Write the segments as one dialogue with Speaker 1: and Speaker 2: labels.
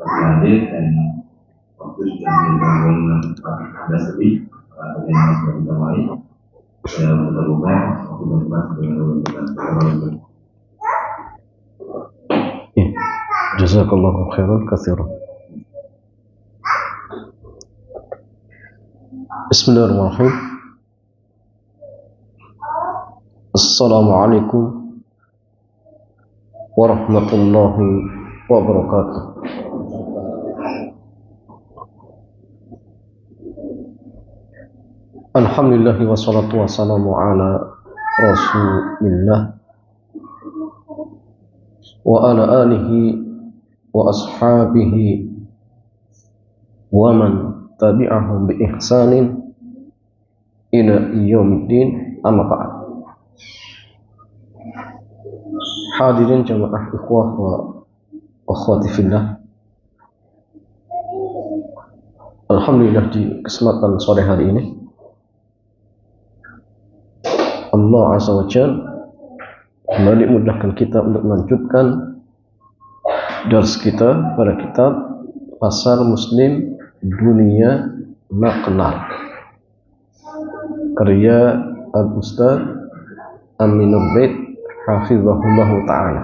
Speaker 1: hadir dan waktu sudah dibangun ada sedih dengan sebagai lain saya berubah waktu berubah dengan
Speaker 2: Jazakallahu khairan katsiran. Bismillahirrahmanirrahim. Assalamualaikum warahmatullahi wabarakatuh. Alhamdulillah wassalatu wassalamu ala Rasulillah wa ala alihi wa ashabihi wa man tabi'ahum bi ihsanin ila yaumiddin, amma ba'd. Hadirin jamaah ikhwah wa akhwati fillah, alhamdulillah di kesempatan sore hari ini Allah Azza wa Jalla kembali mudahkan kita untuk melanjutkan dars kita pada kitab Pasar Muslim Dunia Maknar karya Al-Ustaz Aminur Bait hafizahullah ta'ala.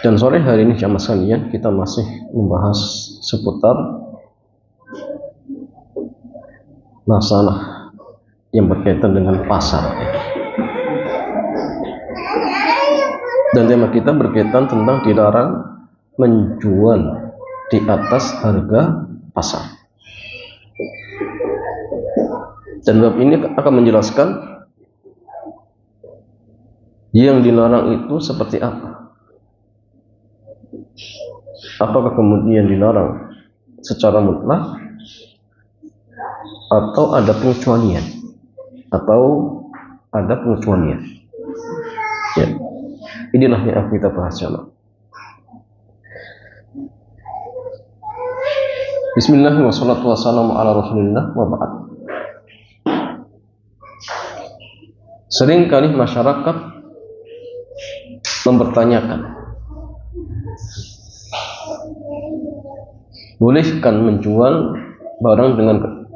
Speaker 2: Dan sore hari ini jamaah sekalian, kita masih membahas seputar masalah yang berkaitan dengan pasar. Dan tema kita berkaitan tentang dilarang menjual di atas harga pasar. Dan bab ini akan menjelaskan yang dilarang itu seperti apa. Apakah kemudian dilarang secara mutlak atau ada pengecualian? Ya. Inilah yang akan kita bahas jamaah. Bismillahirrahmanirrahim, wassalatu wassalamu ala Rasulillah wa ba'd. Seringkali masyarakat mempertanyakan, bolehkan menjual barang dengan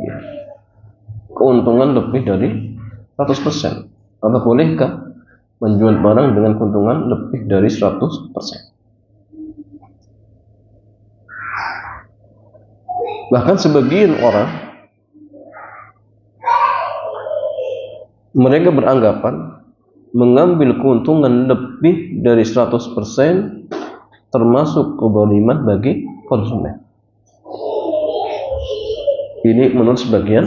Speaker 2: keuntungan lebih dari 100%? Atau bolehkah menjual barang dengan keuntungan lebih dari 100%? Bahkan sebagian orang mereka beranggapan mengambil keuntungan lebih dari 100% termasuk kezaliman bagi konsumen. Ini menurut sebagian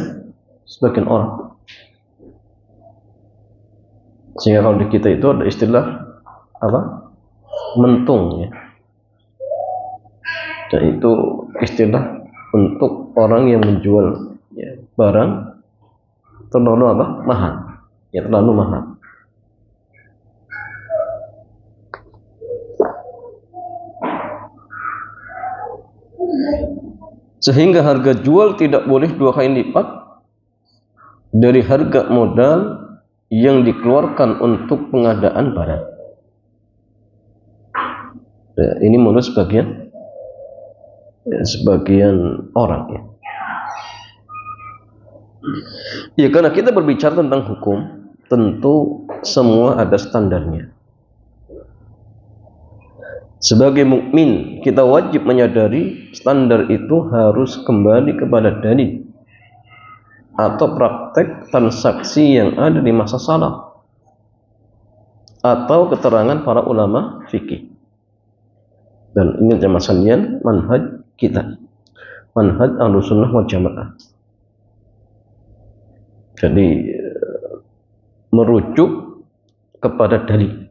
Speaker 2: orang. Sehingga kalau di kita itu ada istilah apa? Mentung, ya. Dan itu istilah untuk orang yang menjual barang terlalu mahal. Ya, terlalu mahal. Sehingga harga jual tidak boleh 2 kali lipat dari harga modal yang dikeluarkan untuk pengadaan barang. Ya, ini menurut sebagian orang, ya. Ya, karena kita berbicara tentang hukum, tentu semua ada standarnya. Sebagai mukmin, kita wajib menyadari standar itu harus kembali kepada dalil atau praktek transaksi yang ada di masa salaf atau keterangan para ulama fikih. Dan ini jamaah sekalian manhaj kita, manhaj Ahlussunnah wal Jamaah. Jadi merujuk kepada dalil.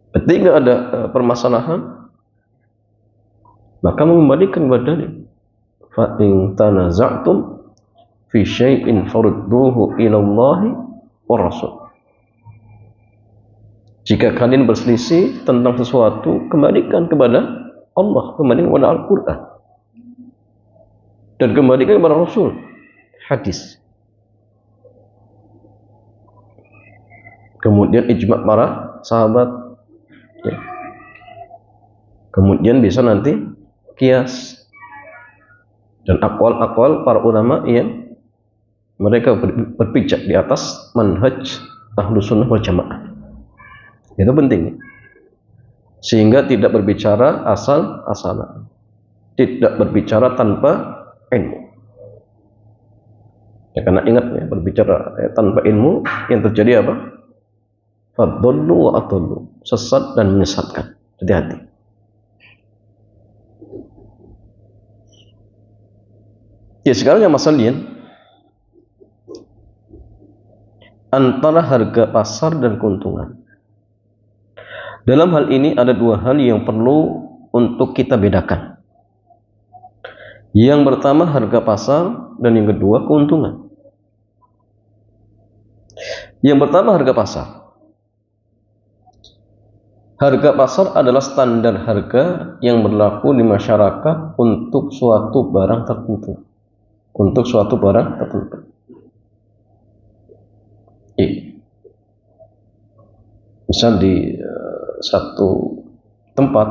Speaker 2: Ketika ada permasalahan, maka mengembalikan kepada dalil. Fa in tanaza'tum fi syai'in farudduhu ila Allahi war Rasul. Jika kalian berselisih tentang sesuatu, kembalikan kepada Allah, kembalikan kepada Al-Quran, dan kembalikan kepada Rasul, hadis. kemudian ijma' para sahabat, ya. Kemudian bisa nanti qiyas dan aqwal para ulama yang mereka berpijak di atas manhaj Ahlus Sunnah wal Jamaah. Itu penting, sehingga tidak berbicara asal-asalan, tidak berbicara tanpa ilmu. Ya, karena ingat ya, berbicara tanpa ilmu yang terjadi apa? Fadhallu wa adhallu, sesat dan menyesatkan. Hati-hati. Ya, sekarang yang masalian antara harga pasar dan keuntungan. Dalam hal ini ada dua hal yang perlu untuk kita bedakan. Yang pertama harga pasar dan yang kedua keuntungan. Yang pertama harga pasar. Harga pasar adalah standar harga yang berlaku di masyarakat untuk suatu barang tertentu. Untuk suatu barang tertentu. Misal di satu tempat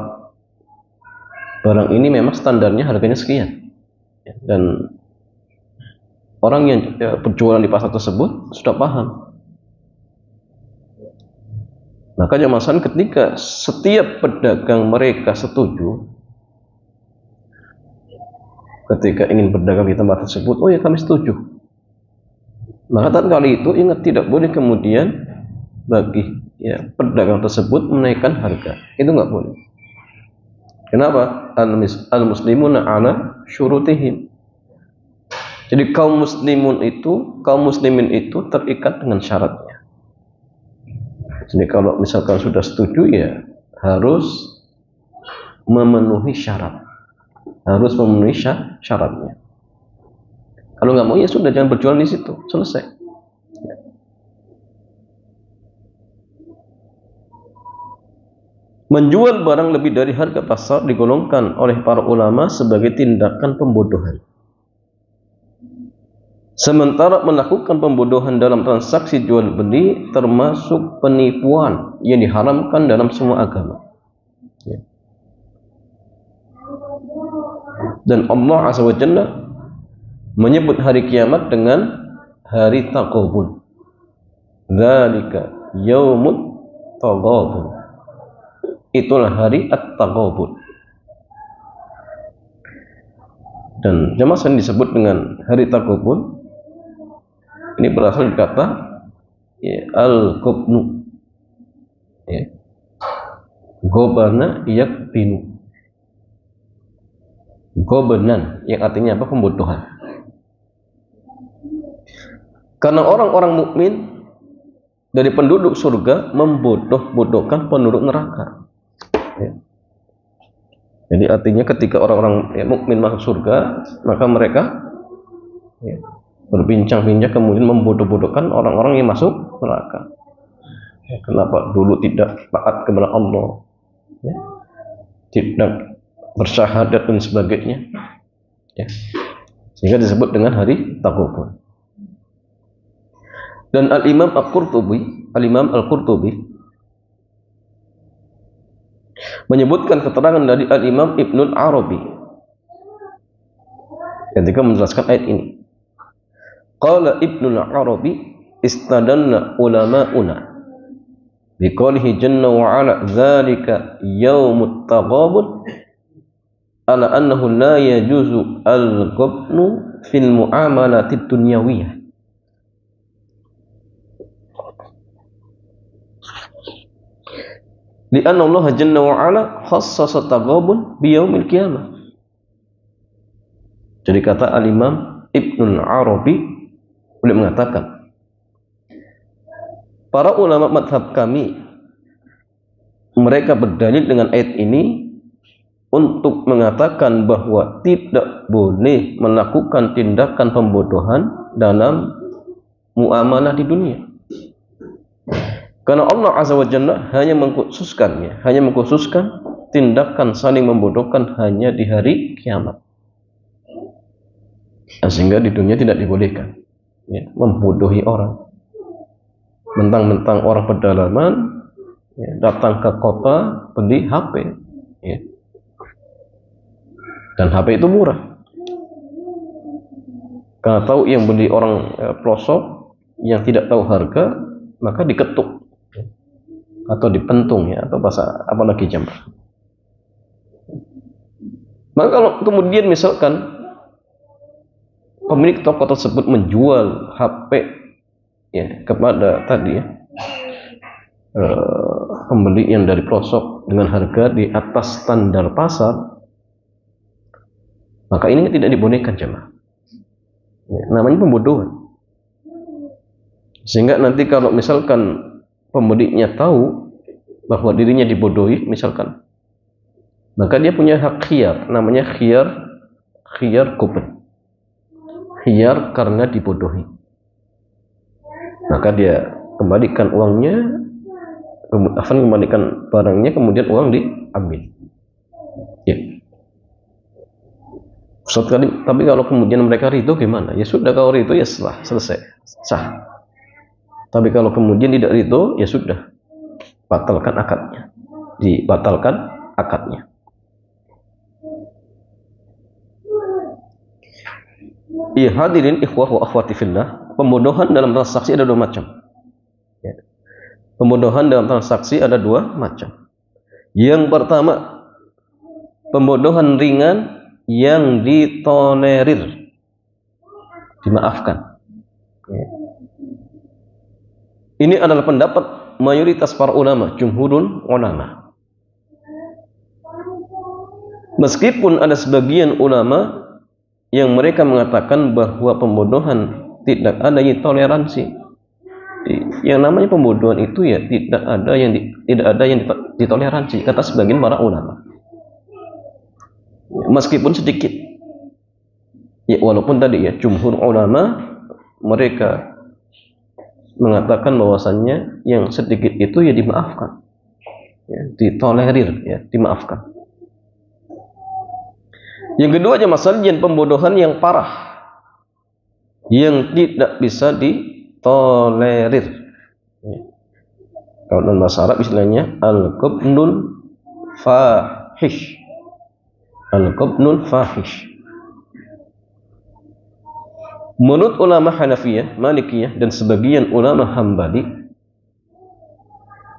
Speaker 2: barang ini memang standarnya harganya sekian, dan orang yang berjualan di pasar tersebut sudah paham. Makanya masalah ketika setiap pedagang mereka setuju ketika ingin berdagang di tempat tersebut, oh ya kami setuju, maka kali itu ingat tidak boleh kemudian bagi pedagang tersebut menaikkan harga. Itu nggak boleh. Kenapa? Al-muslimuna ala syurutihim. Jadi kaum muslimin itu terikat dengan syaratnya. Jadi kalau misalkan sudah setuju ya harus memenuhi syarat. Harus memenuhi syaratnya. Kalau nggak mau ya sudah, jangan berjualan di situ. Selesai. Menjual barang lebih dari harga pasar digolongkan oleh para ulama sebagai tindakan pembodohan. Sementara melakukan pembodohan dalam transaksi jual beli termasuk penipuan yang diharamkan dalam semua agama. Dan Allah Azza wa Jalla menyebut hari kiamat dengan hari taqabun. Dzalika yaumut taghabun. Itulah hari at-taghabun. Dan jamaah yang disebut dengan hari taghabun ini berasal dari kata al-ghabnu. Ghabana yakbinu. Ghabnan yang artinya apa? Pembodohan. Karena orang-orang mukmin dari penduduk surga membodoh-bodohkan penduduk neraka. Jadi artinya ketika orang-orang mukmin masuk surga, maka mereka berbincang-bincang kemudian membodoh-bodohkan orang-orang yang masuk neraka. Kenapa dulu tidak taat kepada Allah, tidak bersyahadat dan sebagainya, sehingga disebut dengan hari taqabun. Dan Al-Imam Al-Qurtubi menyebutkan keterangan dari Al-Imam Ibnul Arabi ketika menjelaskan ayat ini. Qala Ibnul Arabi istadalla ulama'una biqaulihi jalla wa ala dzalika yaumut taghabun ala annahu la yajuzu al-ghabnu fil mu'amalati dunyawiyah. Lianna Allah jalla wa ala khassasa taghabun bi yaumil qiyamah. Jadi kata Al-Imam Ibnul Arabi beliau mengatakan, para ulama madhab kami mereka berdalil dengan ayat ini untuk mengatakan bahwa tidak boleh melakukan tindakan pembodohan dalam muamalah di dunia. Karena Allah Azza wa Jalla hanya mengkhususkan tindakan saling membodohkan hanya di hari kiamat. Sehingga di dunia tidak dibolehkan membodohi orang, mentang-mentang orang pedalaman, ya, datang ke kota beli HP, ya. Dan HP itu murah. Karena tahu yang beli orang pelosok yang tidak tahu harga, maka diketuk atau dipentung, ya, atau bahasa apa lagi jamar. Maka kalau kemudian misalkan pemilik toko tersebut menjual HP, ya, kepada tadi, ya, pembeli yang dari pelosok dengan harga di atas standar pasar, maka ini tidak dibolehkan jemaah. Ya, namanya pembodohan. Sehingga nanti kalau misalkan pembelinya tahu bahwa dirinya dibodohi, misalkan, maka dia punya hak khiyar, namanya khiyar kubur, khiyar karena dibodohi. Maka dia kembalikan uangnya, kembalikan barangnya, kemudian uang diambil. Ya. Tapi kalau kemudian mereka ridho gimana? Ya sudah, kalau ridho ya selesai, sah. Tapi kalau kemudian tidak ridho, ya sudah, batalkan akadnya, dibatalkan akadnya. Iya, hadirin ikhwah wa akhwati fillah, pembodohan dalam transaksi ada dua macam. Ya. Pembodohan dalam transaksi ada dua macam. Yang pertama, pembodohan ringan yang ditolerir, dimaafkan. Ya. Ini adalah pendapat mayoritas para ulama, jumhurul ulama. Meskipun ada sebagian ulama yang mereka mengatakan bahwa pembodohan tidak ada yang toleransi. Yang namanya pembodohan itu ya tidak ada yang ditoleransi, kata sebagian para ulama. Meskipun sedikit. Ya, walaupun tadi ya jumhur ulama mereka mengatakan bahwasannya yang sedikit itu ya dimaafkan, ya, ditolerir, ya, dimaafkan. Yang kedua aja masalah pembodohan yang parah, yang tidak bisa ditolerir. Ya. Kalau dalam bahasa Arab istilahnya al-qabnul fahish, al-qabnul fahish. Menurut ulama Hanafiyah, Malikiyah, dan sebagian ulama Hambali,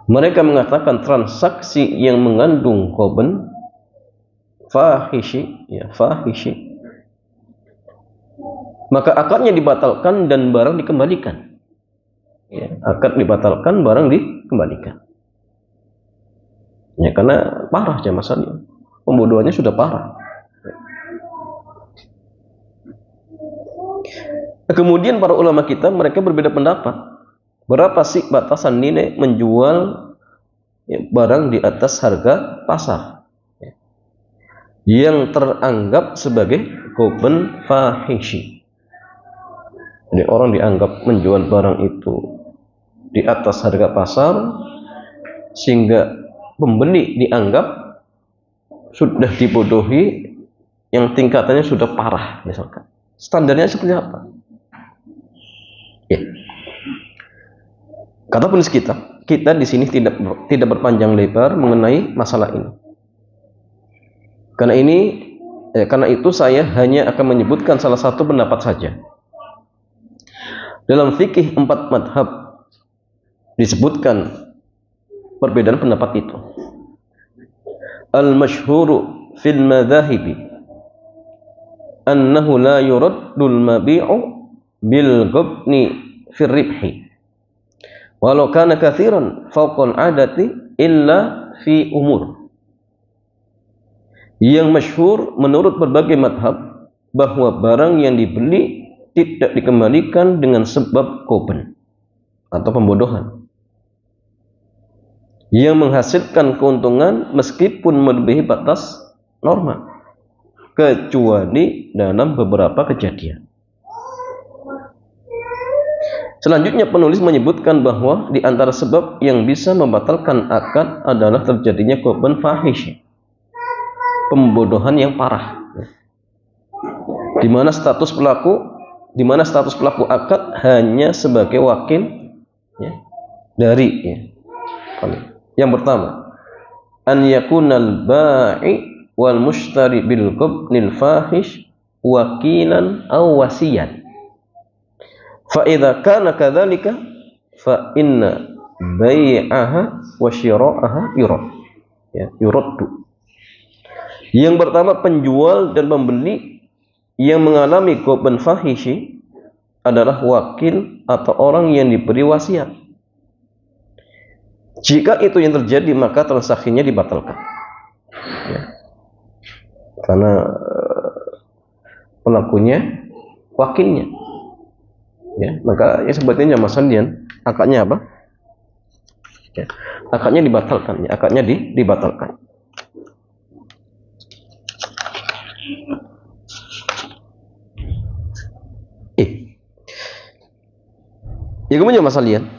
Speaker 2: mereka mengatakan transaksi yang mengandung qaban fahishi, ya, fahishi, maka akadnya dibatalkan dan barang dikembalikan. Ya, akad dibatalkan, barang dikembalikan. Ya, karena parah aja masalahnya, pembodohannya sudah parah. Kemudian para ulama kita mereka berbeda pendapat. Berapa sih batasan nilai menjual, ya, barang di atas harga pasar, ya, yang teranggap sebagai qaban fahishi. Jadi orang dianggap menjual barang itu di atas harga pasar sehingga pembeli dianggap sudah dibodohi, yang tingkatannya sudah parah misalkan. Standarnya seperti apa? Ya. Kata penulis kita di sini tidak berpanjang lebar mengenai masalah ini. Karena itu saya hanya akan menyebutkan salah satu pendapat saja. Dalam fikih 4 madhab disebutkan perbedaan pendapat itu. Al-masyhuru fil madhahibi annahu la yuraddul mabi'u bil ghabni fir ribhi walau kana katsiran fawqal adati illa fi umur. Yang masyhur menurut berbagai madhab bahwa barang yang dibeli tidak dikembalikan dengan sebab qaban atau pembodohan yang menghasilkan keuntungan meskipun melebihi batas normal, kecuali dalam beberapa kejadian. Selanjutnya penulis menyebutkan bahwa di antara sebab yang bisa membatalkan akad adalah terjadinya qaban fahish, pembodohan yang parah, di mana status pelaku akad hanya sebagai wakil, ya, dari ya. Yang pertama, an yakunal ba'i wal mushtari bil qubnil fahish wakilan aw wasiyan. Fa idza kana kadzalika fa inna bai'aha wa syira'aha yurad. Ya, yuraddu. Yang pertama, penjual dan pembeli yang mengalami qubn fahishi adalah wakil atau orang yang diberi wasiat. Jika itu yang terjadi, maka transaksinya dibatalkan. Ya. Karena pelakunya wakilnya. Ya, maka ya sebetulnya masalahnya akadnya apa? Ya, akadnya dibatalkan. Ya, akadnya dibatalkan. Ya, kemudian masalahnya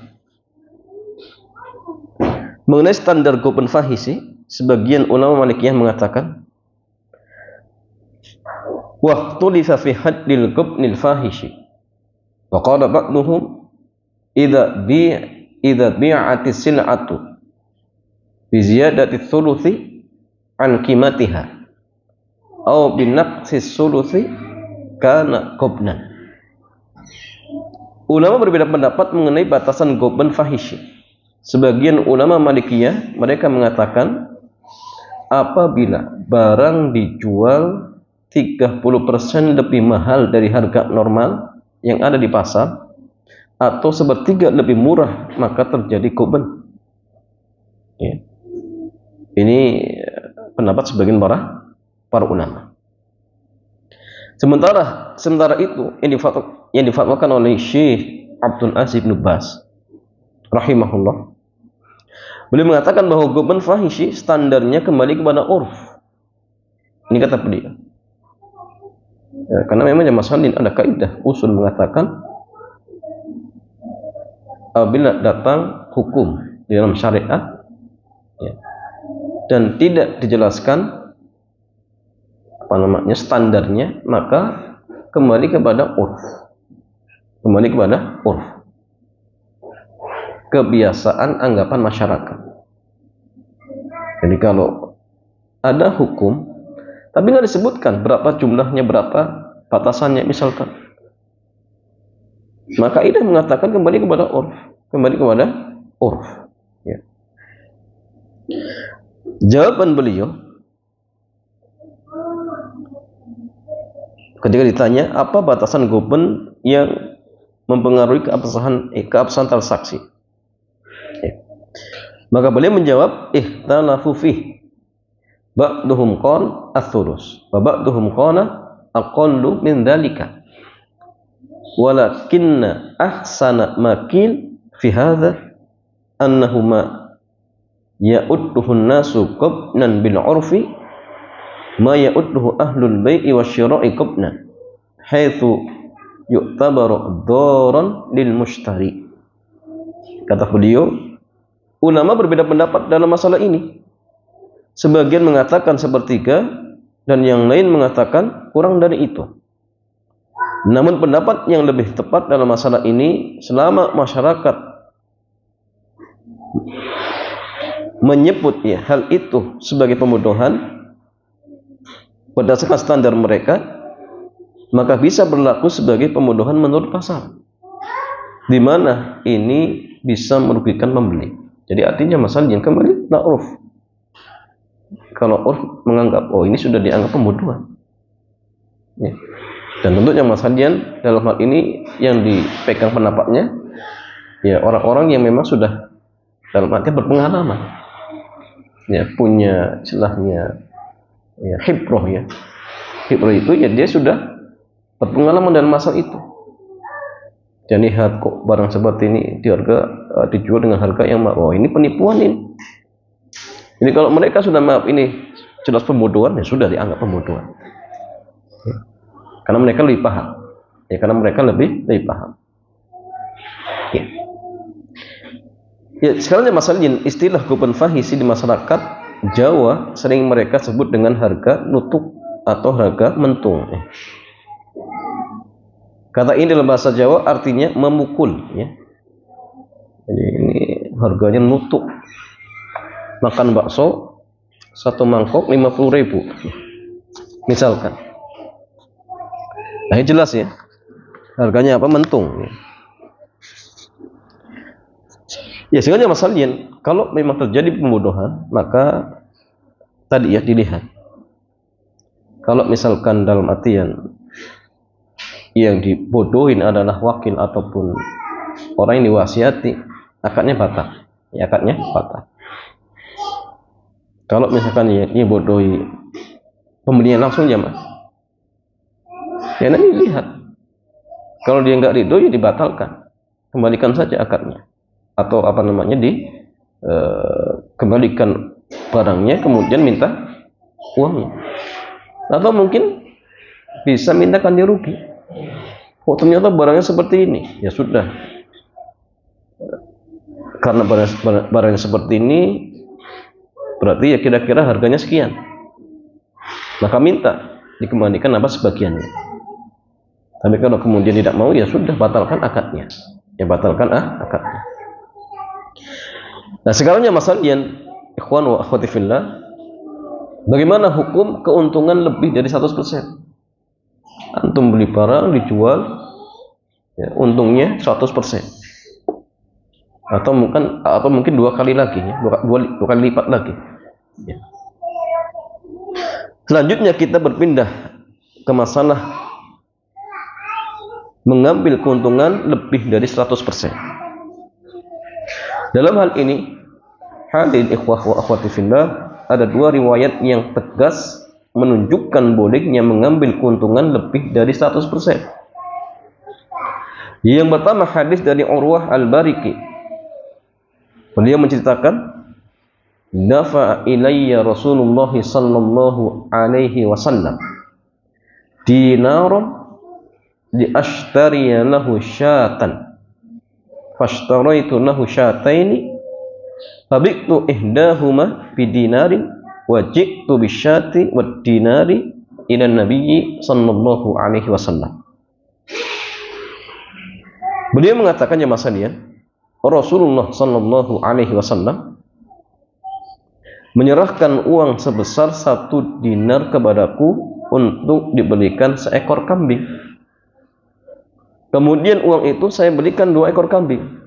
Speaker 2: mengenai standar qubn fahishi, sebagian ulama Malikiyah mengatakan waqtulifa fi haddil qubnil fahishi wa qala ba'duhum idza bi'atis sil'atu bi ziyadati thuluthi an qimatiha aw bi naqsis thuluthi kana qubnan. Ulama berbeda pendapat mengenai batasan qubn fahishi. Sebagian ulama Malikiyah mereka mengatakan apabila barang dijual 30% lebih mahal dari harga normal yang ada di pasar atau sepertiga lebih murah, maka terjadi qubn. Ya. Ini pendapat sebagian para ulama. Sementara itu yang difatwakan oleh Syekh Abdul Aziz bin Baz rahimahullah, beliau mengatakan bahwa qubn fahishi standarnya kembali kepada urf. Ini kata beliau. Ya, karena memang masalahnya ada kaidah usul mengatakan apabila datang hukum di dalam syariat ya, dan tidak dijelaskan standarnya, maka kembali kepada urf. Kembali kepada urf. Kebiasaan anggapan masyarakat. Jadi kalau ada hukum tapi nggak disebutkan berapa jumlahnya, berapa batasannya misalkan, maka ini mengatakan kembali kepada urf. Kembali kepada urf. Ya. Jawaban beliau ketika ditanya apa batasan qubn yang mempengaruhi keabsahan transaksi, ya. Maka beliau menjawab ikhtalafu fih, ba'duhum qala ats-tsulus wa ba'duhum qala aqallu min dzalika walakinna ahsana maqil fi hadza annahu ma ya'udduhu an-nasu qubnan bil 'urfi ma ya'udduhu ahlul bai'i wasyira'i qubnan haitsu yu'tabaru dharan lil mushtari. Kata beliau, ulama berbeda pendapat dalam masalah ini. Sebagian mengatakan sepertiga dan yang lain mengatakan kurang dari itu. Namun pendapat yang lebih tepat dalam masalah ini, selama masyarakat menyebut hal itu sebagai pembodohan berdasarkan standar mereka, maka bisa berlaku sebagai pembodohan menurut pasar, di mana ini bisa merugikan pembeli. Jadi artinya masalah yang kembali na urf. Kalau urf menganggap ini sudah dianggap pembodohan, ya. Dan tentunya masalah dalam hal ini yang dipegang pendapatnya ya orang-orang yang memang sudah dalam arti berpengalaman, ya, punya istilahnya ya hibrah ya. Hibrah itu ya dia sudah berpengalaman dalam masalah itu. Jadi lihat kok barang seperti ini dijual dengan harga yang ini penipuan ini. Jadi kalau mereka sudah ini jelas pembodohan, ya sudah dianggap pembodohan. Ya. Karena mereka lebih paham. Ya, karena mereka lebih paham. Ya. Ya, sekarang masalah istilah qubn fahishi di masyarakat Jawa sering mereka sebut dengan harga nutuk atau harga mentung. Kata ini dalam bahasa Jawa artinya memukul, ya. Jadi ini harganya nutup. Makan bakso satu mangkok 50.000 misalkan. Nah, ini jelas ya, harganya apa, mentung ya. Sehingga masalahnya kalau memang terjadi pembodohan, maka tadi ya dilihat. Kalau misalkan dalam artian yang dibodohin adalah wakil ataupun orang yang diwasiati, akadnya batal. Ya, akadnya batal. Kalau misalkan ini bodohi pembelian langsung jamaah, ya nanti lihat. Kalau dia nggak ridho, ya dibatalkan, kembalikan saja akadnya, atau apa namanya kembalikan barangnya, kemudian minta uangnya, atau mungkin bisa minta ganti rugi. Oh, ternyata barangnya seperti ini, ya sudah, karena barangnya seperti ini berarti ya kira-kira harganya sekian, maka minta dikembalikan apa sebagiannya. Tapi kalau kemudian tidak mau, ya sudah, batalkan akadnya, ya batalkan akadnya. Nah, sekarang masalah yang ikhwan wa akhwati fillah, bagaimana hukum keuntungan lebih dari 100%? Antum beli barang dijual, ya, untungnya 100%, atau mungkin 2 kali lagi, ya, dua kali lipat lagi. Ya. Selanjutnya kita berpindah ke masalah mengambil keuntungan lebih dari 100%. Dalam hal ini, hadirin ikhwah wa akhwati fillah, ada 2 riwayat yang tegas menunjukkan bolehnya mengambil keuntungan lebih dari 100%. Yang pertama, hadis dari Urwah Al-Bariki. Beliau menceritakan, dafa ilayya Rasulullah sallallahu alaihi wasallam dinaran li ashtariya lahu syatan fashtaraitu lahu syataini fabiqtu ihdahuma bidinarin wa ji'tu bisyati wad dinari ila nabiyyi sallallahu alaihi wasallam. Beliau mengatakan, ya sekalian, Rasulullah sallallahu alaihi wasallam menyerahkan uang sebesar 1 dinar kepadaku untuk dibelikan seekor kambing. Kemudian uang itu saya belikan 2 ekor kambing,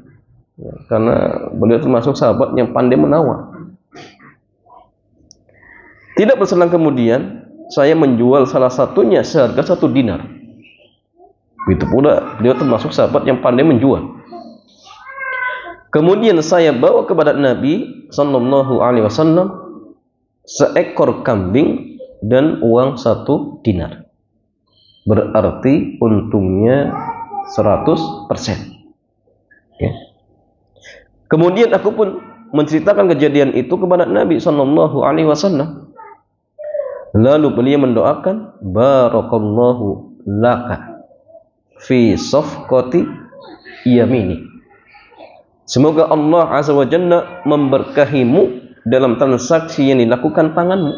Speaker 2: ya, karena beliau termasuk sahabat yang pandai menawar. Tidak berselang kemudian saya menjual salah satunya seharga 1 dinar. Begitu pula beliau termasuk sahabat yang pandai menjual. Kemudian saya bawa kepada Nabi sallallahu alaihi wasallam seekor kambing dan uang 1 dinar. Berarti untungnya 100%. Okay. Kemudian aku pun menceritakan kejadian itu kepada Nabi sallallahu alaihi wasallam. Lalu beliau mendoakan, barakallahu laka fi safqati yamini. Semoga Allah azza wa jalla memberkahimu dalam transaksi yang dilakukan tanganmu.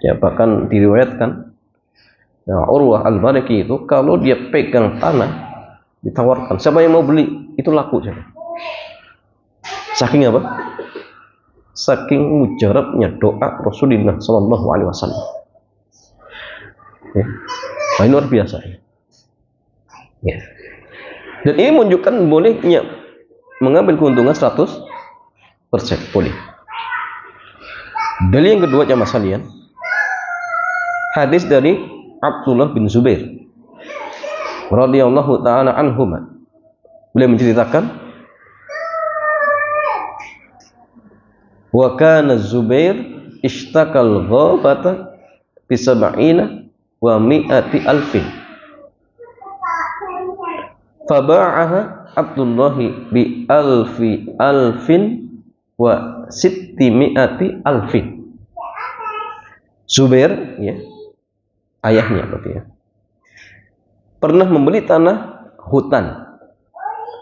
Speaker 2: Ya, bahkan diriwayatkan, nah, Urwah Al-Bariki itu kalau dia pegang tanah ditawarkan, siapa yang mau beli, itu laku saja. Saking apa? Saking mujarabnya doa Rasulullah sallallahu alaihi wasallam. Ya. Nah, ini luar biasa. Ya. Dan ini menunjukkan bolehnya mengambil keuntungan 100%, boleh. Dalil yang kedua, jamaah sekalian, hadis dari Abdullah bin Zubair radhiyallahu taala anhuma. Beliau menceritakan, wa kana Zubair ishtakal ghabata bi 70 wa 100 alfin faba'aha Abdullah bi alfin wa 600 alfin. Zubair, ya, ayahnya berarti, ya, pernah membeli tanah hutan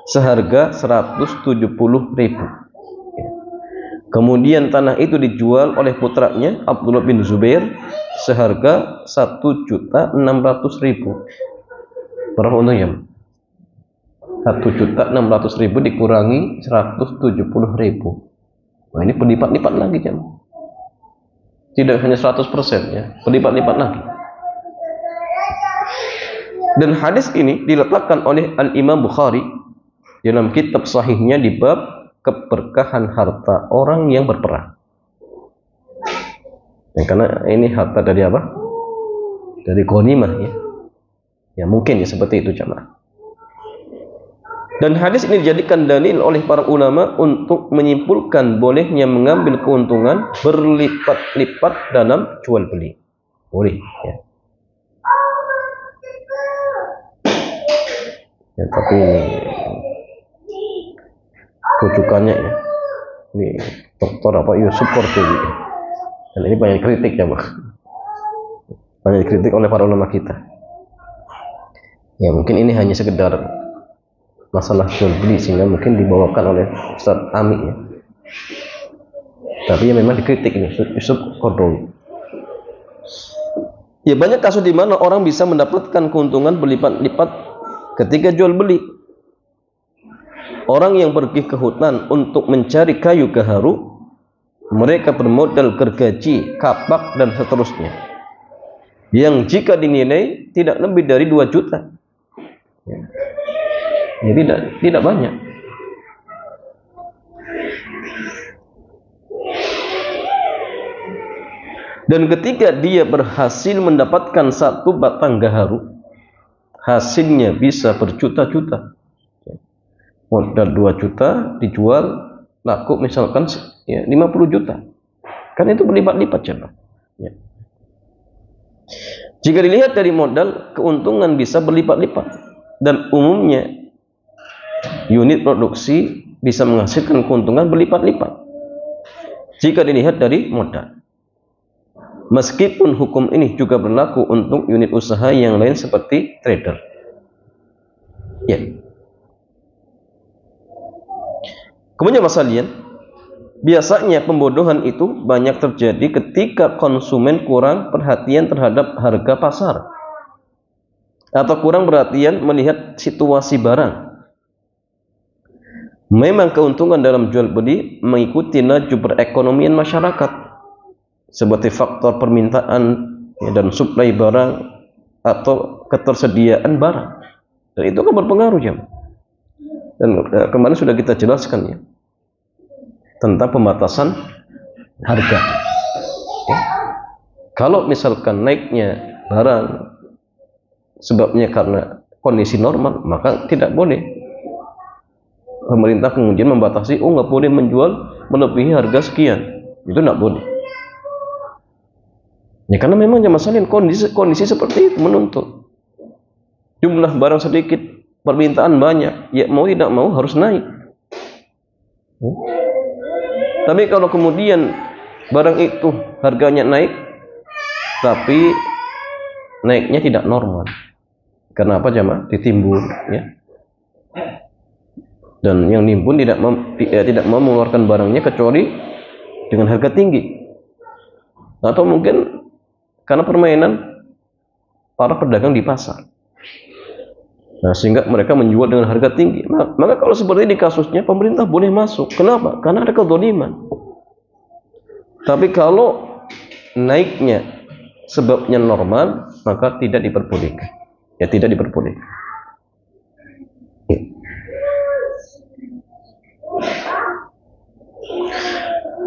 Speaker 2: seharga 170.000. Kemudian tanah itu dijual oleh putranya Abdullah bin Zubair seharga 1.600.000. Berapa untungnya? 1.600.000 dikurangi 170.000. Nah, ini berlipat-lipat lagi jam. Tidak hanya 100% ya, berlipat-lipat lagi. Dan hadis ini diletakkan oleh Al-Imam Bukhari dalam kitab sahihnya di bab keberkahan harta orang yang berperang. Ya, karena ini harta dari apa? Dari ghanimah ya. Ya mungkin ya seperti itu jemaah. Dan hadis ini dijadikan dalil oleh para ulama untuk menyimpulkan bolehnya mengambil keuntungan berlipat-lipat dalam jual beli. Boleh ya. Ya, tapi ini rujukannya ya. Ini dokter apa Yusuf Kordowi. Dan ini banyak kritik ya, Pak. Banyak kritik oleh para ulama kita. Ya mungkin ini hanya sekedar masalah jual beli sehingga mungkin dibawakan oleh Ustaz Ami ya. Tapi ya memang dikritik ini Yusuf Kordowi. Ya banyak kasus di mana orang bisa mendapatkan keuntungan berlipat-lipat ketika jual beli. Orang yang pergi ke hutan untuk mencari kayu gaharu, mereka bermodal gergaji, kapak dan seterusnya. Yang jika dinilai tidak lebih dari 2 juta. Ya, tidak banyak. Dan ketika dia berhasil mendapatkan 1 batang gaharu, hasilnya bisa berjuta-juta. Modal 2 juta dijual laku misalkan ya, 50 juta. Kan itu berlipat-lipat coba. Ya. Jika dilihat dari modal, keuntungan bisa berlipat-lipat. Dan umumnya unit produksi bisa menghasilkan keuntungan berlipat-lipat jika dilihat dari modal. Meskipun hukum ini juga berlaku untuk unit usaha yang lain seperti trader. Ya. Kemudian masalian, biasanya pembodohan itu banyak terjadi ketika konsumen kurang perhatian terhadap harga pasar atau kurang perhatian melihat situasi barang. Memang keuntungan dalam jual beli mengikuti laju perekonomian masyarakat seperti faktor permintaan ya, dan suplai barang atau ketersediaan barang. Dan itu kan berpengaruh ya. Dan kemarin sudah kita jelaskan ya tentang pembatasan harga. Ya. Kalau misalkan naiknya barang sebabnya karena kondisi normal, maka tidak boleh. Pemerintah kemudian membatasi, nggak boleh menjual melebihi harga sekian. Itu nggak boleh. Ya karena memang jamaah sekalian kondisi seperti itu menuntut. Jumlah barang sedikit, permintaan banyak, ya mau tidak mau harus naik. Ya. Tapi kalau kemudian barang itu harganya naik, tapi naiknya tidak normal. Kenapa jamaah? Ditimbun, ya. Dan yang nimbun tidak mau mengeluarkan barangnya kecuali dengan harga tinggi. Atau mungkin karena permainan para pedagang di pasar. Nah, sehingga mereka menjual dengan harga tinggi. Maka kalau seperti ini kasusnya, pemerintah boleh masuk. Kenapa? Karena ada kezaliman. Tapi kalau naiknya sebabnya normal, maka tidak diperbolehkan. Ya tidak diperbolehkan.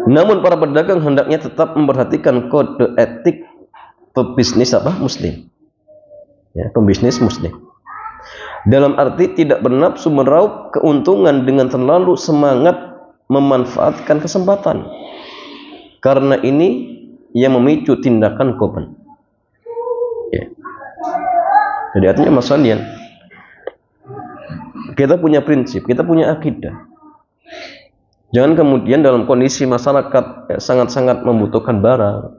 Speaker 2: Namun para pedagang hendaknya tetap memperhatikan kode etik pebisnis Muslim. Ya, pembisnis Muslim. Dalam arti tidak bernafsu meraup keuntungan dengan terlalu semangat memanfaatkan kesempatan. Karena ini yang memicu tindakan korban. Ya. Jadi artinya masalian, kita punya prinsip, kita punya akidah. Jangan kemudian dalam kondisi masyarakat sangat-sangat membutuhkan barang,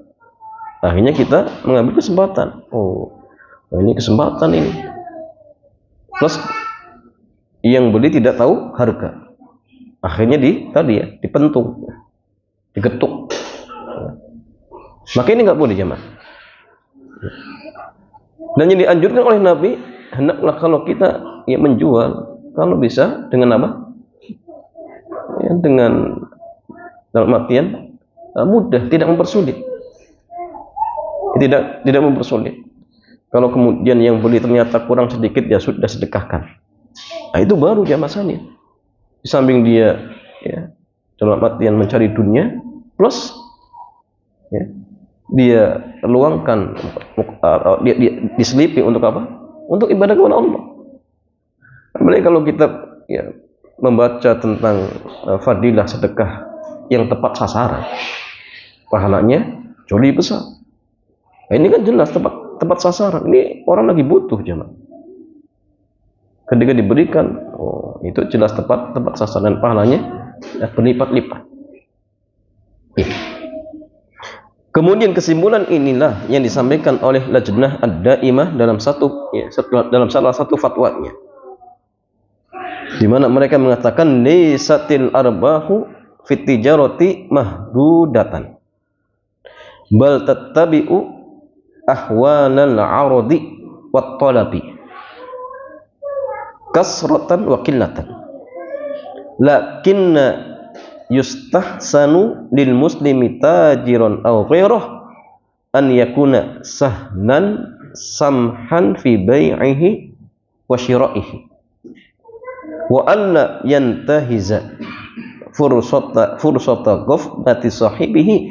Speaker 2: akhirnya kita mengambil kesempatan. Oh, ini kesempatan ini. Plus yang beli tidak tahu harga, akhirnya dipentung, digetuk. Maka ini nggak boleh jemaah. Dan yang dianjurkan oleh Nabi, hendaklah kalau kita menjual, kalau bisa dengan apa? Ya, dengan dalam artian mudah, tidak mempersulit. Tidak mempersulit. Kalau kemudian yang beli ternyata kurang sedikit, ya sudah sedekahkan. Nah, itu baru jamaah sani. Di samping dia ya, dalam artian mencari dunia, plus ya, dia luangkan, dia diselipi untuk apa? Untuk ibadah kepada Allah. Apalagi kalau kita ya, membaca tentang fadilah sedekah yang tepat sasaran, pahalanya jauh lebih besar. Nah, ini kan jelas tepat sasaran. Ini orang lagi butuh jemaah. Ketika diberikan, itu jelas tepat sasaran, pahalanya ya, berlipat-lipat. Kemudian kesimpulan inilah yang disampaikan oleh Lajnah Ad-Daimah dalam salah satu fatwanya, di mana mereka mengatakan lisatil arbahu fit tijarati mahdudatan bal tattabi'u ahwalal 'aradi wat talabi kasratan wa qillatan lakinna yustahsanu lil muslimi tajiran aw ghairah an yakuna sahnan samhan fi bai'ihi wa syira'ihi wa alla yantahiza fursata ghaflati sahibihi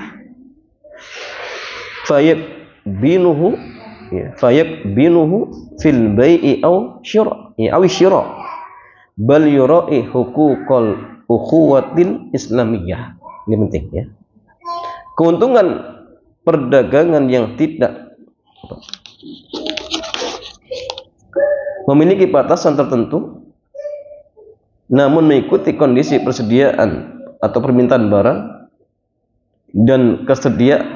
Speaker 2: fayakbinuhu fil bai'i aw syira bal yura'i huquqal ukhuwatil islamiyah. Ini penting ya. Keuntungan perdagangan yang tidak memiliki batasan tertentu namun mengikuti kondisi persediaan atau permintaan barang dan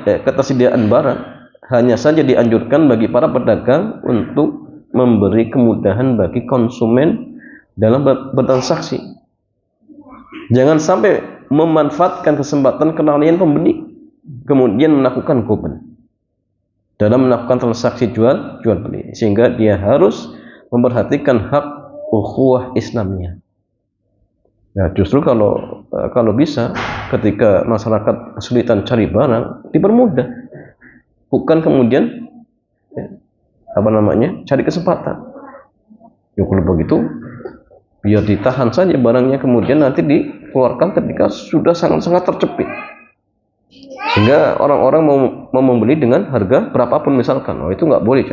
Speaker 2: ketersediaan barang, hanya saja dianjurkan bagi para pedagang untuk memberi kemudahan bagi konsumen dalam bertransaksi. Jangan sampai memanfaatkan kesempatan kelalaian pembeli kemudian melakukan goban dalam melakukan transaksi jual beli, sehingga dia harus memperhatikan hak ukhuwah Islamiyah. Ya, justru kalau bisa ketika masyarakat kesulitan cari barang, dipermudah, bukan kemudian ya, cari kesempatan. Ya, kalau begitu biar ditahan saja barangnya, kemudian nanti dikeluarkan ketika sudah sangat-sangat tercepit, sehingga orang-orang mau membeli dengan harga berapapun misalkan. Itu nggak boleh,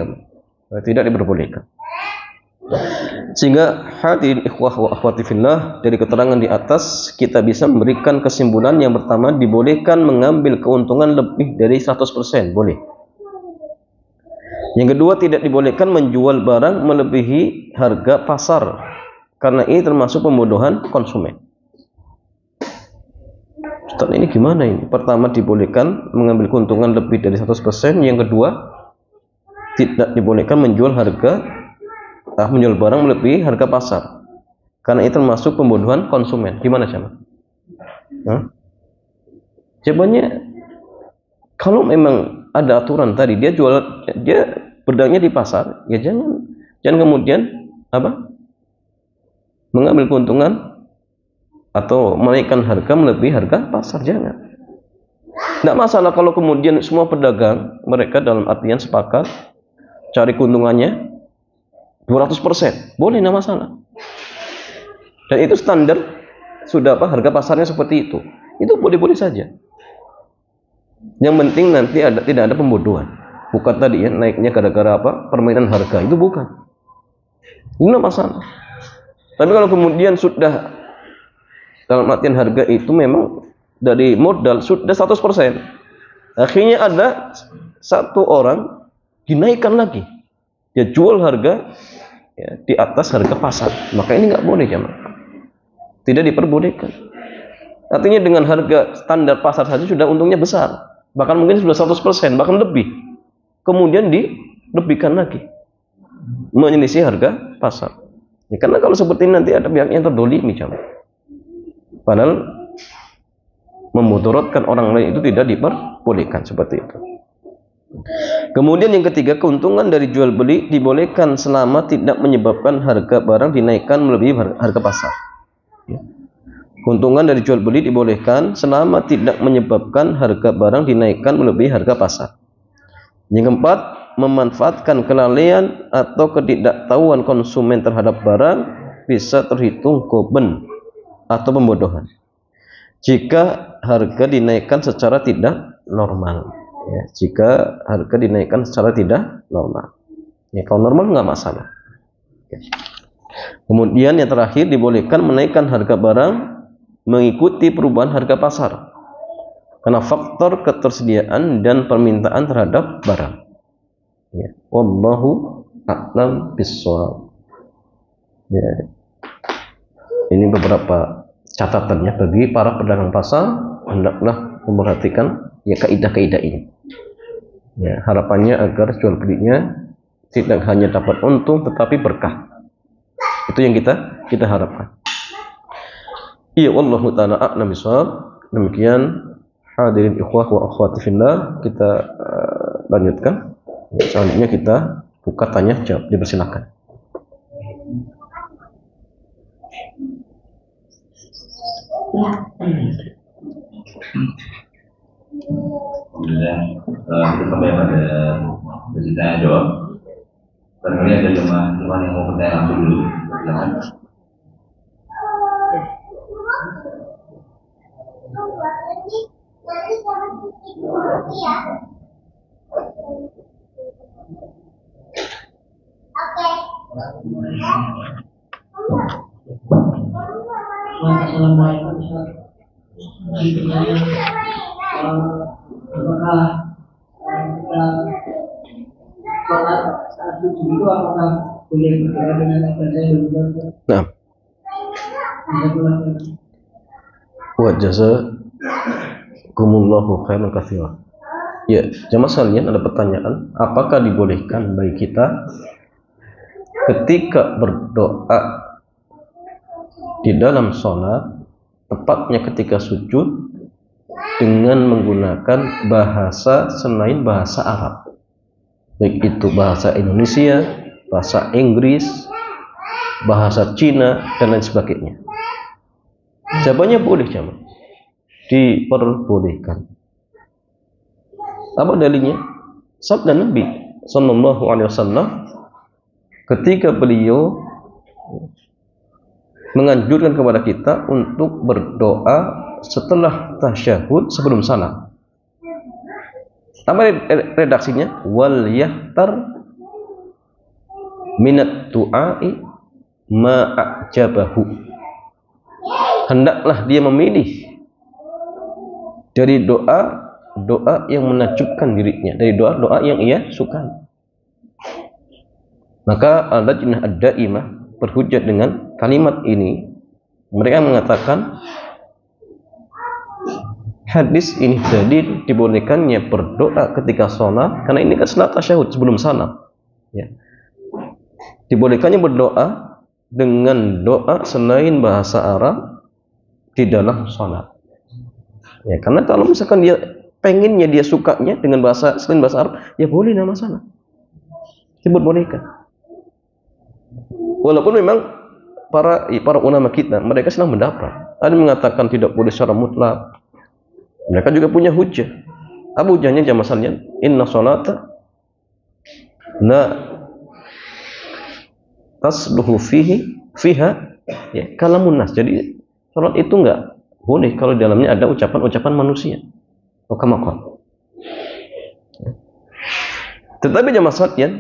Speaker 2: tidak diperbolehkan. Sehingga hadirin ikhwah wa akhwati fillah, dari keterangan di atas kita bisa memberikan kesimpulan yang pertama, dibolehkan mengambil keuntungan lebih dari 100%, boleh. Yang kedua, tidak dibolehkan menjual barang melebihi harga pasar, karena ini termasuk pembodohan konsumen. Ustaz, ini gimana ini? Pertama, dibolehkan mengambil keuntungan lebih dari 100%, yang kedua, tidak dibolehkan menjual barang melebihi harga pasar, karena itu termasuk pembodohan konsumen. Gimana sama? Jawabannya, kalau memang ada aturan tadi, dia berdagangnya di pasar, ya jangan kemudian mengambil keuntungan atau menaikkan harga melebihi harga pasar, jangan. Tidak masalah kalau kemudian semua pedagang mereka dalam artian sepakat cari keuntungannya 200%, boleh, tidak masalah. Dan itu standar sudah harga pasarnya seperti itu boleh-boleh saja. Yang penting nanti tidak ada pembodohan. Bukan tadi ya, naiknya gara-gara permainan harga, itu bukan. Ini tidak masalah. Tapi kalau kemudian sudah dalam artian harga itu memang dari modal sudah 100%, akhirnya ada satu orang dinaikkan lagi, dia jual harga ya, di atas harga pasar, maka ini nggak boleh, tidak diperbolehkan. Artinya dengan harga standar pasar saja sudah untungnya besar, bahkan mungkin sudah 100%, bahkan lebih, kemudian dilebihkan lagi, menyelisih harga pasar. Ya, karena kalau seperti ini nanti ada pihak yang terdolimi, padahal memudaratkan orang lain itu tidak diperbolehkan seperti itu. Kemudian yang ketiga, keuntungan dari jual beli dibolehkan selama tidak menyebabkan harga barang dinaikkan melebihi harga pasar. Ya. Keuntungan dari jual beli dibolehkan selama tidak menyebabkan harga barang dinaikkan melebihi harga pasar. Yang keempat, memanfaatkan kelalaian atau ketidaktahuan konsumen terhadap barang bisa terhitung goben atau pembodohan jika harga dinaikkan secara tidak normal. Ya, jika harga dinaikkan secara tidak normal. Ya, kalau normal nggak masalah. Ya. Kemudian yang terakhir, dibolehkan menaikkan harga barang mengikuti perubahan harga pasar karena faktor ketersediaan dan permintaan terhadap barang. Ya. Wallahu a'lam bishawab. Ya. Ini beberapa catatannya bagi para pedagang pasar, hendaklah memperhatikan ya kaidah-kaidah ini. Ya, harapannya agar jual belinya tidak hanya dapat untung tetapi berkah. Itu yang kita harapkan. Iya, wallahu taala a'lam bishawab. Demikian hadirin ikhwah wa akhwati fillah, kita lanjutkan. Selanjutnya kita buka tanya jawab, dipersilakan.
Speaker 1: Alhamdulillah, kita sampai pada sesi tanya jawab. Barangkali ada teman yang mau bertanya langsung dulu, silakan.
Speaker 3: Assalamualaikum Ustaz. Apakah kita sholat saat sujud itu apakah boleh berdoa dengan ibadah yang berbeda?
Speaker 2: Nah, wa jazakumullahu khairan katsiran. Ya, jamaah sekalian, ada pertanyaan, apakah dibolehkan bagi kita ketika berdoa di dalam sholat, tepatnya ketika sujud, dengan menggunakan bahasa selain bahasa Arab, baik itu bahasa Indonesia, bahasa Inggris, bahasa Cina, dan lain sebagainya? Jawabannya boleh, jamaah, diperbolehkan. Apa dalilnya? Sabda Nabi Sallallahu Alaihi Wasallam ketika beliau menganjurkan kepada kita untuk berdoa setelah tasyahud sebelum salam. Apa redaksinya? Wal yahtar minat du'ai ma'ajabahu. Hendaklah dia memilih dari doa yang menakjubkan dirinya, dari doa yang ia sukai. Maka al-lajnah ad-daimah berhujjah dengan kalimat ini. Mereka mengatakan hadis ini jadi dibolehkannya berdoa ketika sholat, karena ini kan salat tasyahud sebelum salam. Ya. Dibolehkannya berdoa dengan doa selain bahasa Arab di dalam sholat. Ya, karena kalau misalkan dia pengennya, dia sukanya dengan bahasa selain bahasa Arab, ya boleh, nama masalah. Dibolehkan. Walaupun memang para ulama kita, mereka sedang mendapat. Ada yang mengatakan tidak boleh secara mutlak. Mereka juga punya hujah. Apa hujahnya, jamaah sekalian? Inna sholata la tasluhu fiha ya kalamun nas. Jadi salat itu enggak boleh kalau di dalamnya ada ucapan-ucapan manusia. Kama. Tetapi jamaah sekalian,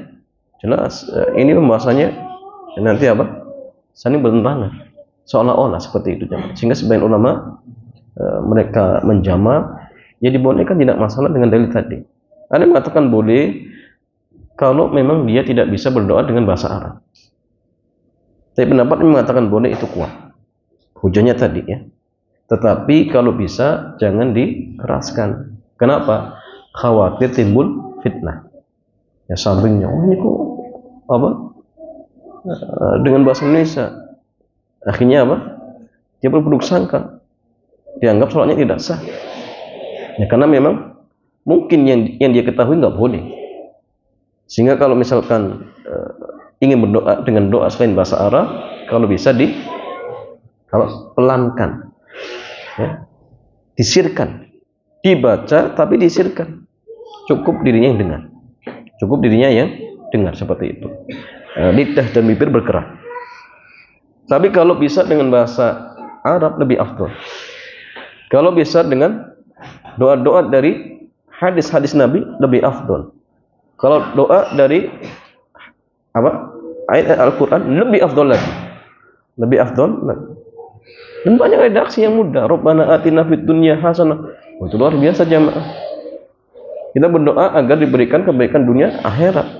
Speaker 2: jelas ini pembahasannya nanti apa? Saling bertentangan, seolah-olah seperti itu, jamaah. Sehingga sebagian ulama mereka menjama, ya dibolehkan, tidak masalah dengan dalil tadi. Ada yang mengatakan boleh kalau memang dia tidak bisa berdoa dengan bahasa Arab. Tapi pendapat yang mengatakan boleh itu kuat, hujahnya tadi ya. Tetapi kalau bisa jangan dikeraskan. Kenapa? Khawatir timbul fitnah. Ya sampingnya, oh ini kok apa? Dengan bahasa Indonesia. Akhirnya apa? Dia berburuk sangka. Dianggap sholatnya tidak sah. Ya karena memang mungkin yang dia ketahui nggak boleh. Sehingga kalau misalkan ingin berdoa dengan doa selain bahasa Arab, kalau bisa kalau pelankan, ya, disirkan, dibaca tapi disirkan. Cukup dirinya yang dengar. Cukup dirinya yang dengar seperti itu. Lidah dan bibir bergerak. Tapi kalau bisa dengan bahasa Arab lebih afdal. Kalau bisa dengan doa-doa dari hadis-hadis Nabi lebih afdal. Kalau doa dari ayat Al-Quran lebih afdal lagi. Lebih afdal lagi. Dan banyak redaksi yang mudah. Rabbana atina fid dunya hasanah. Itu luar biasa jamaah. Kita berdoa agar diberikan kebaikan dunia akhirat.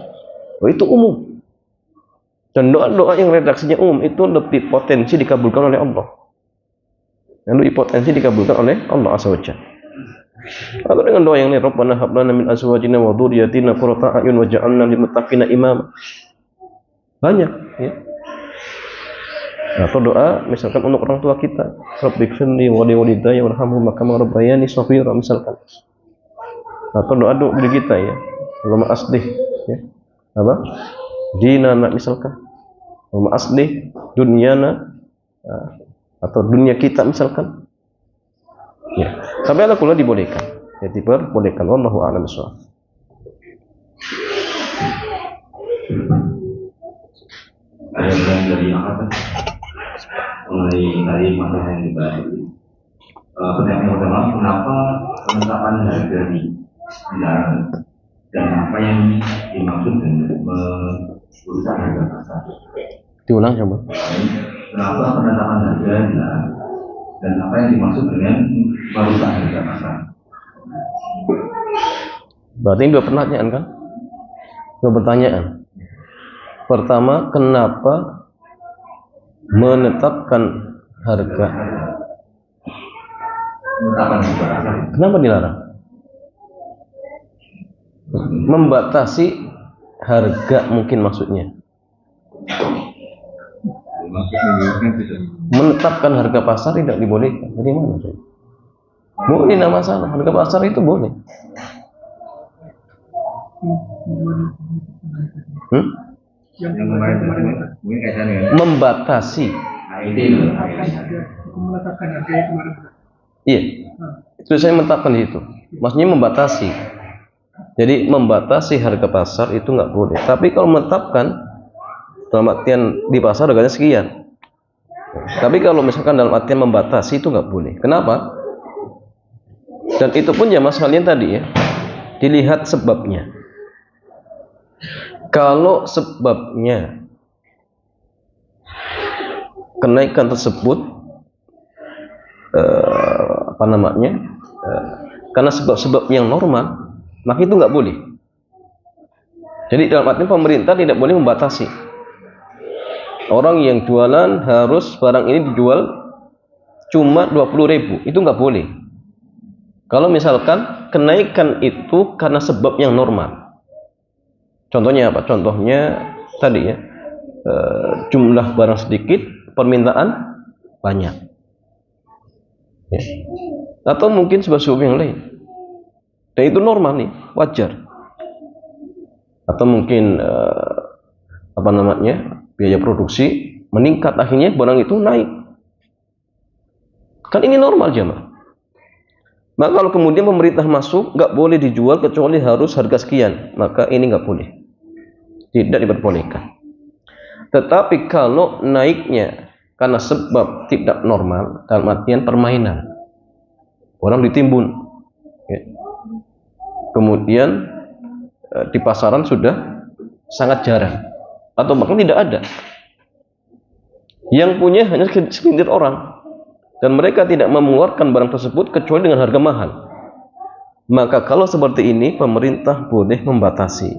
Speaker 2: Itu umum. Dan doa-doa yang redaksinya umum itu lebih potensi dikabulkan oleh Allah. Yang lebih potensi dikabulkan oleh Allah Azza wa Jalla. Atau dengan doa yang ini, Rabbana hab lana min azwajina wa dzurriyyatina qurrata a'yun waj'alna lil muttaqina imama. Banyak, ya. Atau doa misalkan untuk orang tua kita, Rabbighfirli wa li walidayya warhamhuma kama rabbayani shaghira misalkan. Atau doa diri kita, ya, Allahumma aslih, ya, dinana misalkan, Allahumma aslih dunyana, atau dunia kita misalkan, ya. Tapi ala kula dibolehkan, ya, diperbolehkan. Wallahu a'lam bishawab.
Speaker 1: Ada yang dari apa? Mulai dari masalah yang dibahas. Pertanyaan pertama, kenapa penetapan harga di kendaraan dan apa yang dimaksud dengan berusaha harga pasar?
Speaker 2: Diulang coba.
Speaker 1: Kenapa penetapan harga dan apa yang dimaksud dengan berusaha harga pasar?
Speaker 2: Berarti ini dua pertanyaan kan? Dua pertanyaan. Pertama, kenapa menetapkan harga?
Speaker 1: Penetapan harga pasar.
Speaker 2: Kenapa dilarang? Membatasi harga mungkin maksudnya. Menetapkan harga pasar tidak dibolehkan. Jadi mana? Boleh, tidak masalah. Harga pasar itu boleh.
Speaker 1: Yang kemarin mungkin kaitannya
Speaker 2: membatasi.
Speaker 3: Menetapkan harga kemarin.
Speaker 2: Iya. Itu saya menetapkan di situ. Maksudnya membatasi. Jadi membatasi harga pasar itu nggak boleh. Tapi kalau menetapkan dalam artian di pasar harganya sekian. Tapi kalau misalkan dalam artian membatasi itu nggak boleh. Kenapa? Dan itu pun ya mas kalian tadi, ya, dilihat sebabnya. Kalau sebabnya kenaikan tersebut karena sebab-sebab yang normal, maka itu nggak boleh. Jadi dalam arti pemerintah tidak boleh membatasi. Orang yang jualan harus barang ini dijual cuma 20.000, itu nggak boleh. Kalau misalkan kenaikan itu karena sebab yang normal. Contohnya apa? Contohnya tadi, ya, jumlah barang sedikit, permintaan banyak, ya. Atau mungkin sebab-sebab yang lain. Dan itu normal nih, wajar. Atau mungkin biaya produksi meningkat, akhirnya barang itu naik. Kan ini normal jemaah. Maka kalau kemudian pemerintah masuk, nggak boleh dijual kecuali harus harga sekian, maka ini nggak boleh, tidak diperbolehkan. Tetapi kalau naiknya karena sebab tidak normal, dalam artian permainan, orang ditimbun, ya, kemudian di pasaran sudah sangat jarang atau bahkan tidak ada, yang punya hanya segelintir orang, dan mereka tidak mengeluarkan barang tersebut kecuali dengan harga mahal, maka kalau seperti ini pemerintah boleh membatasi,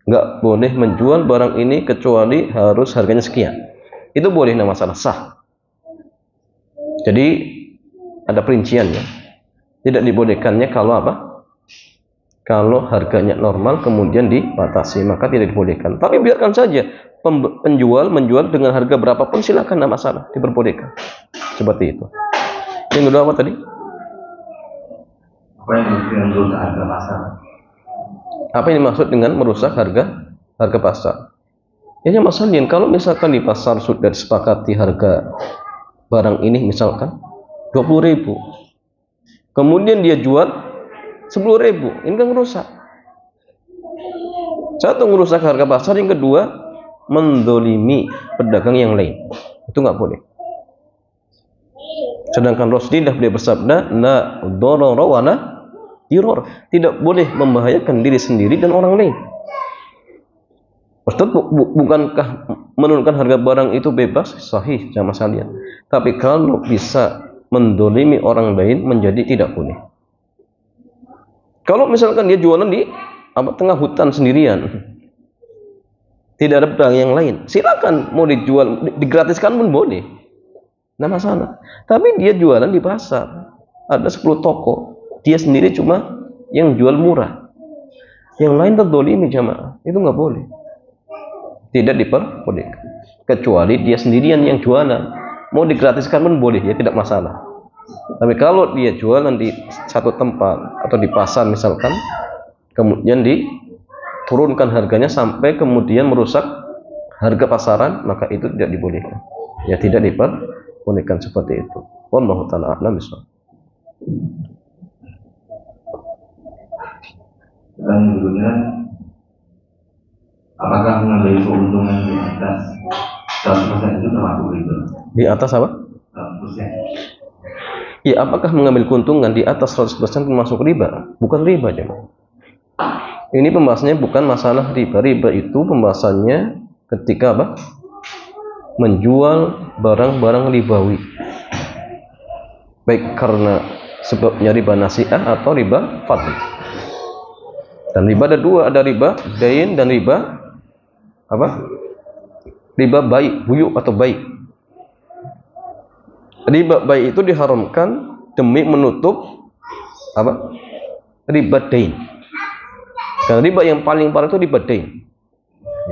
Speaker 2: nggak boleh menjual barang ini kecuali harus harganya sekian. Itu boleh, tidak masalah, sah. Jadi ada perinciannya. Tidak dibolehkannya kalau apa? Kalau harganya normal kemudian dibatasi, maka tidak dibolehkan. Tapi biarkan saja penjual menjual dengan harga berapapun, silakan, tidak masalah, diperbolehkan. Seperti itu. Yang kedua apa tadi?
Speaker 1: Apa yang dengan merusak harga pasar?
Speaker 2: Apa yang dimaksud dengan merusak harga pasar? Ini masalahnya kalau misalkan di pasar sudah disepakati harga barang ini misalkan 20.000, kemudian dia jual 10.000, ini kan merusak. Satu, merusak harga pasar, yang kedua mendolimi pedagang yang lain, itu nggak boleh. Sedangkan Rasulullah beliau bersabda, la dharara wa la dirar, tidak boleh membahayakan diri sendiri dan orang lain. Ustaz, bukankah menurunkan harga barang itu bebas? Sahih, sama sekalian. Tapi kalau bisa mendolimi orang lain, menjadi tidak boleh. Kalau misalkan dia jualan di tengah hutan sendirian, tidak ada pedagang yang lain, silakan, mau dijual, digratiskan pun boleh, nggak masalah. Tapi dia jualan di pasar, ada 10 toko, dia sendiri cuma yang jual murah, yang lain terdolimi jamaah, itu nggak boleh, tidak diperbolehkan. Kecuali dia sendirian yang jualan, mau digratiskan pun boleh, ya tidak masalah. Tapi kalau dia jualan di satu tempat atau di pasar misalkan, kemudian diturunkan harganya sampai kemudian merusak harga pasaran, maka itu tidak dibolehkan. Ya tidak diperbolehkan seperti itu. Wallahu ta'ala a'lam bishawab.
Speaker 1: Dan berikutnya, apakah mengambil keuntungan di atas 100% itu termasuk riba?
Speaker 2: Di atas apa?
Speaker 1: 100%.
Speaker 2: Ya, apakah mengambil keuntungan di atas 100% termasuk riba? Bukan riba, jemaah. Ini pembahasannya bukan masalah riba. Riba itu pembahasannya ketika apa? Menjual barang-barang ribawi. Baik karena sebabnya riba nasi'ah atau riba fadl. Dan riba ada dua, ada riba dain dan riba apa? Riba baik, buyuk atau baik. Riba baik itu diharamkan demi menutup apa? Riba dain. Dan riba yang paling parah itu riba dain.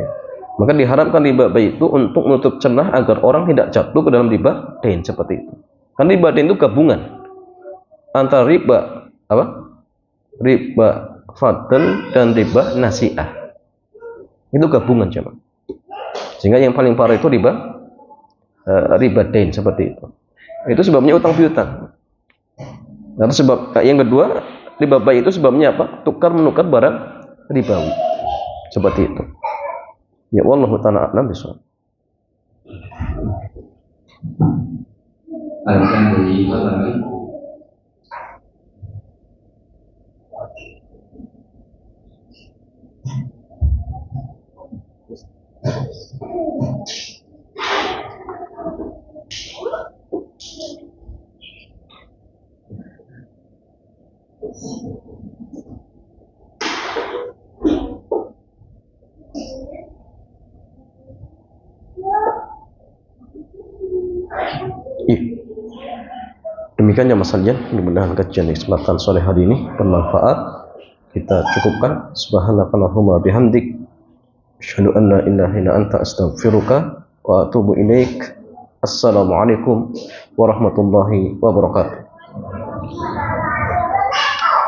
Speaker 2: Ya. Maka diharapkan riba baik itu untuk menutup celah agar orang tidak jatuh ke dalam riba dain seperti itu. Kan riba dain itu gabungan antara riba apa? Riba fadl dan riba nasi'ah. Itu gabungan jemaah. Sehingga yang paling parah itu riba dain seperti itu. Itu sebabnya utang piutang. Lalu sebab yang kedua, riba baik itu sebabnya apa? Tukar menukar barang ribawi. Seperti itu. Ya wallahu ta'ala a'lam bishawab.
Speaker 1: Ada dari apa lagi?
Speaker 2: Demikian ya masalahnya, mudah-mudahan kajian kesempatan sore hari ini bermanfaat. Kita cukupkan. Subhanakallahumma bihamdik, asyhadu an la ilaha illa anta, astaghfiruka wa atubu ilaik. Assalamualaikum warahmatullahi wabarakatuh.